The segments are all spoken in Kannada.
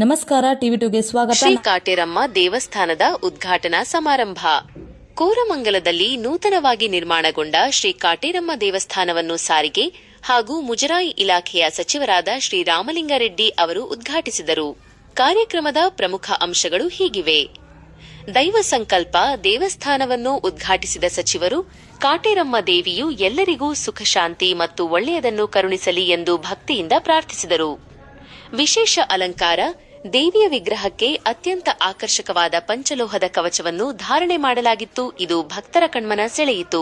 ನಮಸ್ಕಾರ ಟಿವಿ2ಗೆ ಸ್ವಾಗತ. ಶ್ರೀ ಕಾಟೇರಮ್ಮ ದೇವಸ್ಥಾನದ ಉದ್ಘಾಟನಾ ಸಮಾರಂಭ. ಕೋರಮಂಗಲದಲ್ಲಿ ನೂತನವಾಗಿ ನಿರ್ಮಾಣಗೊಂಡ ಶ್ರೀ ಕಾಟೇರಮ್ಮ ದೇವಸ್ಥಾನವನ್ನು ಸಾರಿಗೆ ಹಾಗೂ ಮುಜರಾಯಿ ಇಲಾಖೆಯ ಸಚಿವರಾದ ಶ್ರೀ ರಾಮಲಿಂಗಾರೆಡ್ಡಿ ಅವರು ಉದ್ಘಾಟಿಸಿದರು. ಕಾರ್ಯಕ್ರಮದ ಪ್ರಮುಖ ಅಂಶಗಳು ಹೀಗಿವೆ. ದೈವ ಸಂಕಲ್ಪ ದೇವಸ್ಥಾನವನ್ನು ಉದ್ಘಾಟಿಸಿದ ಸಚಿವರು, ಕಾಟೇರಮ್ಮ ದೇವಿಯು ಎಲ್ಲರಿಗೂ ಸುಖ ಶಾಂತಿ ಮತ್ತು ಒಳ್ಳೆಯದನ್ನು ಕರುಣಿಸಲಿ ಎಂದು ಭಕ್ತಿಯಿಂದ ಪ್ರಾರ್ಥಿಸಿದರು. ವಿಶೇಷ ಅಲಂಕಾರ, ದೇವಿಯ ವಿಗ್ರಹಕ್ಕೆ ಅತ್ಯಂತ ಆಕರ್ಷಕವಾದ ಪಂಚಲೋಹದ ಕವಚವನ್ನು ಧಾರಣೆ ಮಾಡಲಾಗಿತ್ತು. ಇದು ಭಕ್ತರ ಕಣ್ಮನ ಸೆಳೆಯಿತು.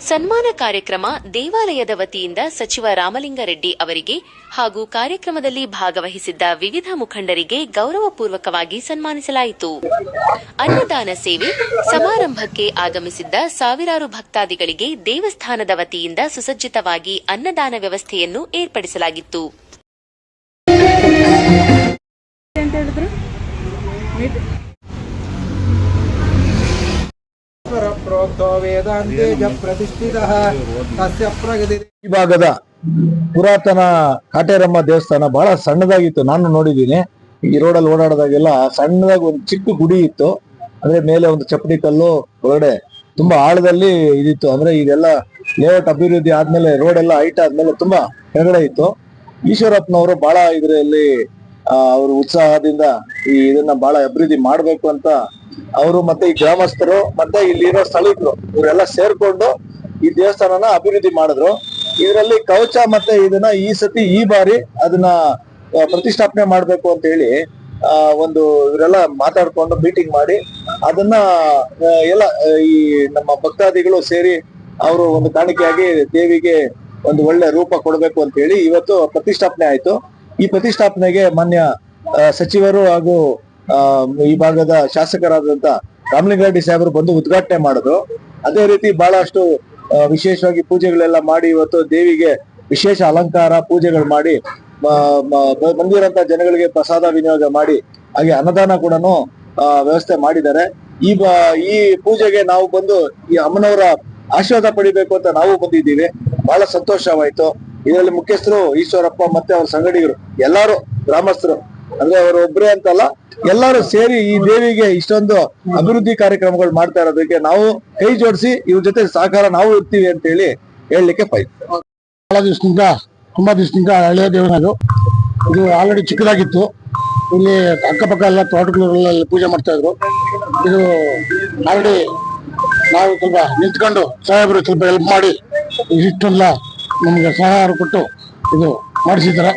ಸನ್ಮಾನ ಕಾರ್ಯಕ್ರಮ ದೇವಾಲಯದ ವತಿಯಿಂದ ಸಚಿವ ರಾಮಲಿಂಗಾರೆಡ್ಡಿ ಅವರಿಗೆ ಹಾಗೂ ಕಾರ್ಯಕ್ರಮದಲ್ಲಿ ಭಾಗವಹಿಸಿದ್ದ ವಿವಿಧ ಮುಖಂಡರಿಗೆ ಗೌರವಪೂರ್ವಕವಾಗಿ ಸನ್ಮಾನಿಸಲಾಯಿತು. ಅನ್ನದಾನ ಸೇವೆ, ಸಮಾರಂಭಕ್ಕೆ ಆಗಮಿಸಿದ್ದ ಸಾವಿರಾರು ಭಕ್ತಾದಿಗಳಿಗೆ ದೇವಸ್ಥಾನದ ವತಿಯಿಂದ ಸುಸಜ್ಜಿತವಾಗಿ ಅನ್ನದಾನ ವ್ಯವಸ್ಥೆಯನ್ನು ಏರ್ಪಡಿಸಲಾಗಿತ್ತು. ಈ ಭಾಗದ ಪುರಾತನ ಕಾಟೇರಮ್ಮ ದೇವಸ್ಥಾನ ಬಹಳ ಸಣ್ಣದಾಗಿತ್ತು. ನಾನು ನೋಡಿದ್ದೀನಿ, ಈ ರೋಡಲ್ಲಿ ಓಡಾಡೋದಾಗೆಲ್ಲ ಸಣ್ಣದಾಗಿ ಒಂದು ಚಿಕ್ಕ ಗುಡಿ ಇತ್ತು. ಅಂದ್ರೆ ಮೇಲೆ ಒಂದು ಚಪ್ಪಡಿ ಕಲ್ಲು, ಹೊರಗಡೆ ತುಂಬಾ ಆಳದಲ್ಲಿ ಇದಿತ್ತು. ಅಂದ್ರೆ ಇದೆಲ್ಲ ಲೇಔಟ್ ಅಭಿವೃದ್ಧಿ ಆದ್ಮೇಲೆ, ರೋಡ್ ಎಲ್ಲ ಹೈಟ್ ಆದ್ಮೇಲೆ ತುಂಬಾ ಕೆಳಗಡೆ ಇತ್ತು. ಈಶ್ವರಪ್ಪನವರು ಬಹಳ ಇದರಲ್ಲಿ ಅವರು ಉತ್ಸಾಹದಿಂದ ಇದನ್ನ ಬಹಳ ಅಭಿವೃದ್ಧಿ ಮಾಡ್ಬೇಕು ಅಂತ ಅವರು ಮತ್ತೆ ಈ ಗ್ರಾಮಸ್ಥರು ಮತ್ತೆ ಇಲ್ಲಿರೋ ಸ್ಥಳೀಕರು ಇವರೆಲ್ಲ ಸೇರ್ಕೊಂಡು ಈ ದೇವಸ್ಥಾನನ ಅಭಿವೃದ್ಧಿ ಮಾಡಿದ್ರು. ಇದರಲ್ಲಿ ಕವಚ ಮತ್ತೆ ಇದನ್ನ ಈ ಬಾರಿ ಅದನ್ನ ಪ್ರತಿಷ್ಠಾಪನೆ ಮಾಡ್ಬೇಕು ಅಂತ ಹೇಳಿ ಒಂದು ಇವರೆಲ್ಲ ಮಾತಾಡ್ಕೊಂಡು ಮೀಟಿಂಗ್ ಮಾಡಿ ಅದನ್ನ ಎಲ್ಲ ಈ ನಮ್ಮ ಭಕ್ತಾದಿಗಳು ಸೇರಿ ಅವರು ಒಂದು ಕಾಣಿಕೆಯಾಗಿ ದೇವಿಗೆ ಒಂದು ಒಳ್ಳೆ ರೂಪ ಕೊಡ್ಬೇಕು ಅಂತ ಹೇಳಿ ಇವತ್ತು ಪ್ರತಿಷ್ಠಾಪನೆ ಆಯ್ತು. ಈ ಪ್ರತಿಷ್ಠಾಪನೆಗೆ ಮಾನ್ಯ ಸಚಿವರು ಹಾಗೂ ಈ ಭಾಗದ ಶಾಸಕರಾದಂತ ರಾಮಲಿಂಗಾರೆಡ್ಡಿ ಸಾಹೇಬರು ಬಂದು ಉದ್ಘಾಟನೆ ಮಾಡಿದ್ರು. ಅದೇ ರೀತಿ ಬಹಳಷ್ಟು ವಿಶೇಷವಾಗಿ ಪೂಜೆಗಳೆಲ್ಲ ಮಾಡಿ ಇವತ್ತು ದೇವಿಗೆ ವಿಶೇಷ ಅಲಂಕಾರ ಪೂಜೆಗಳು ಮಾಡಿ ಬಂದಿರೋಂತ ಜನಗಳಿಗೆ ಪ್ರಸಾದ ವಿನಿಯೋಗ ಮಾಡಿ ಹಾಗೆ ಅನ್ನದಾನ ಕೂಡ ವ್ಯವಸ್ಥೆ ಮಾಡಿದ್ದಾರೆ. ಈ ಪೂಜೆಗೆ ನಾವು ಬಂದು ಈ ಅಮ್ಮನವರ ಆಶೀರ್ವಾದ ಪಡಿಬೇಕು ಅಂತ ನಾವು ಬಂದಿದ್ದೀವಿ. ಬಹಳ ಸಂತೋಷವಾಯ್ತು. ಇದರಲ್ಲಿ ಮುಖ್ಯಸ್ಥರು ಈಶ್ವರಪ್ಪ ಮತ್ತೆ ಅವ್ರ ಸಂಗಡಿಗರು ಎಲ್ಲಾರು ಗ್ರಾಮಸ್ಥರು, ಅಂದ್ರೆ ಅವರು ಒಬ್ಬರೇ ಅಂತಲ್ಲ, ಎಲ್ಲರೂ ಸೇರಿ ಈ ದೇವಿಗೆ ಇಷ್ಟೊಂದು ಅಭಿವೃದ್ಧಿ ಕಾರ್ಯಕ್ರಮಗಳು ಮಾಡ್ತಾ ಇರೋದಕ್ಕೆ ನಾವು ಕೈ ಜೋಡಿಸಿ ಇವ್ರ ಜೊತೆ ಸಹಕಾರ ನಾವು ಇರ್ತೀವಿ ಅಂತ ಹೇಳಿ ಹೇಳಲಿಕ್ಕೆ ಬಹಳ ದಿವಸದಿಂದ, ತುಂಬಾ ದಿವಸದಿಂದ ಹಳೆಯ ದೇವಸ್ಥಾನ ಇದು ಆಲ್ರೆಡಿ ಚಿಕ್ಕದಾಗಿತ್ತು. ಇಲ್ಲಿ ಅಕ್ಕಪಕ್ಕ ಎಲ್ಲ ತೋಟಗಳಲ್ಲಿ ಪೂಜೆ ಮಾಡ್ತಾ ಇದ್ರು. ಇದು ಆಲ್ರೆಡಿ ನಾವು ಸ್ವಲ್ಪ ನಿಂತ್ಕೊಂಡು ಸಾಹೇಬರು ಸ್ವಲ್ಪ ಹೆಲ್ಪ್ ಮಾಡಿ ಇಷ್ಟೆಲ್ಲ ನಮ್ಗೆ ಸಹಕಾರ ಕೊಟ್ಟು ಇದು ಮಾಡಿಸಿದ್ದಾರೆ.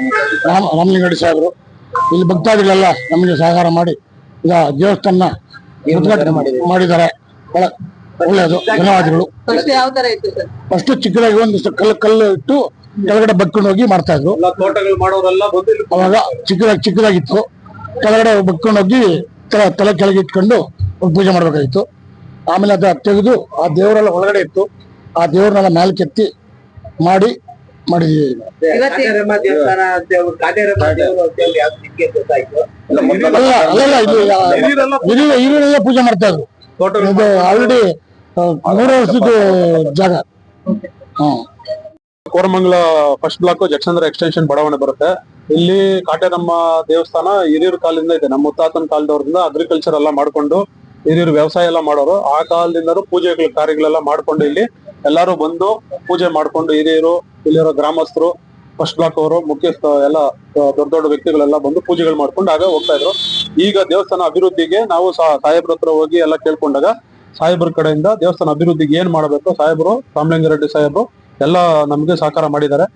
ರಾಮಲಿಂಗಾರೆಡ್ಡಿ ಸಾಹೇಬರು ಇಲ್ಲಿ ಭಕ್ತಾದಿಗಳೆಲ್ಲ ನಮಗೆ ಸಹಕಾರ ಮಾಡಿ ಈಗ ದೇವಸ್ಥಾನ ಉದ್ಘಾಟನೆ ಮಾಡಿದ್ದಾರೆ. ಬಹಳ ಒಳ್ಳೆಯದು, ಧನ್ಯವಾದಗಳು. ಫಸ್ಟ್ ಚಿಕ್ಕದಾಗಿ ಒಂದು ಕಲ್ಲು ಇಟ್ಟು ಕೆಳಗಡೆ ಬಕ್ಕೊಂಡು ಹೋಗಿ ಮಾಡ್ತಾ ಇದ್ರು. ಅವಾಗ ಚಿಕ್ಕದಾಗಿತ್ತು. ಕೆಳಗಡೆ ಬಕ್ಕೊಂಡು ಹೋಗಿ ತಲೆ ಕೆಳಗೆ ಇಟ್ಕೊಂಡು ಪೂಜೆ ಮಾಡ್ಬೇಕಾಗಿತ್ತು. ಆಮೇಲೆ ಅದ ತೆಗೆದು ಆ ದೇವರೆಲ್ಲ ಒಳಗಡೆ ಇತ್ತು. ಆ ದೇವ್ರನ್ನೆಲ್ಲ ಮೇಲೆ ಕೆತ್ತಿ ಮಾಡಿದೀವಿ. ಹಿರಿಯರೆಲ್ಲ ಪೂಜೆ ಮಾಡ್ತಾ ಇದ್ರು. ಇದು ಆಲ್ರೆಡಿ 100 ವರ್ಷದ ಜಾಗ. ಕೋರಮಂಗಲ ಫಸ್ಟ್ ಬ್ಲಾಕ್ ಜಕ್ಷಂದ್ರ ಎಕ್ಸ್ಟೆನ್ಷನ್ ಬಡಾವಣೆ ಬರುತ್ತೆ. ಇಲ್ಲಿ ಕಾಟೇರಮ್ಮ ದೇವಸ್ಥಾನ ಹಿರಿಯರ ಕಾಲದಿಂದ ಇದೆ. ನಮ್ಮ ಮುತ್ತಾತನ ಕಾಲದವ್ರಿಂದ ಅಗ್ರಿಕಲ್ಚರ್ ಎಲ್ಲ ಮಾಡ್ಕೊಂಡು ಹಿರಿಯರು ವ್ಯವಸಾಯ ಎಲ್ಲ ಮಾಡೋರು. ಆ ಕಾಲದಿಂದಲೂ ಪೂಜೆಗಳ ಕಾರ್ಯಗಳೆಲ್ಲ ಮಾಡ್ಕೊಂಡು ಇಲ್ಲಿ ಎಲ್ಲಾರು ಬಂದು ಪೂಜೆ ಮಾಡ್ಕೊಂಡು ಹಿರಿಯರು, ಇಲ್ಲಿರೋ ಗ್ರಾಮಸ್ಥರು, ಫಸ್ಟ್ ಬ್ಲಾಕ್ ಅವರು, ಮುಖ್ಯಸ್ಥ ಎಲ್ಲ ದೊಡ್ಡ ವ್ಯಕ್ತಿಗಳೆಲ್ಲ ಬಂದು ಪೂಜೆಗಳು ಮಾಡ್ಕೊಂಡು ಆಗ ಹೋಗ್ತಾ ಇದ್ರು. ಈಗ ದೇವಸ್ಥಾನ ಅಭಿವೃದ್ಧಿಗೆ ನಾವು ಸಾಹೇಬ್ರ ಹತ್ರ ಹೋಗಿ ಎಲ್ಲ ಕೇಳ್ಕೊಂಡಾಗ ಸಾಹೇಬ್ರ ಕಡೆಯಿಂದ ದೇವಸ್ಥಾನ ಅಭಿವೃದ್ಧಿಗೆ ಏನ್ ಮಾಡಬೇಕು ಸಾಹೇಬರು, ರಾಮಲಿಂಗಾರೆಡ್ಡಿ ಸಾಹೇಬರು ಎಲ್ಲ ನಮ್ಗೆ ಸಹಕಾರ ಮಾಡಿದ್ದಾರೆ.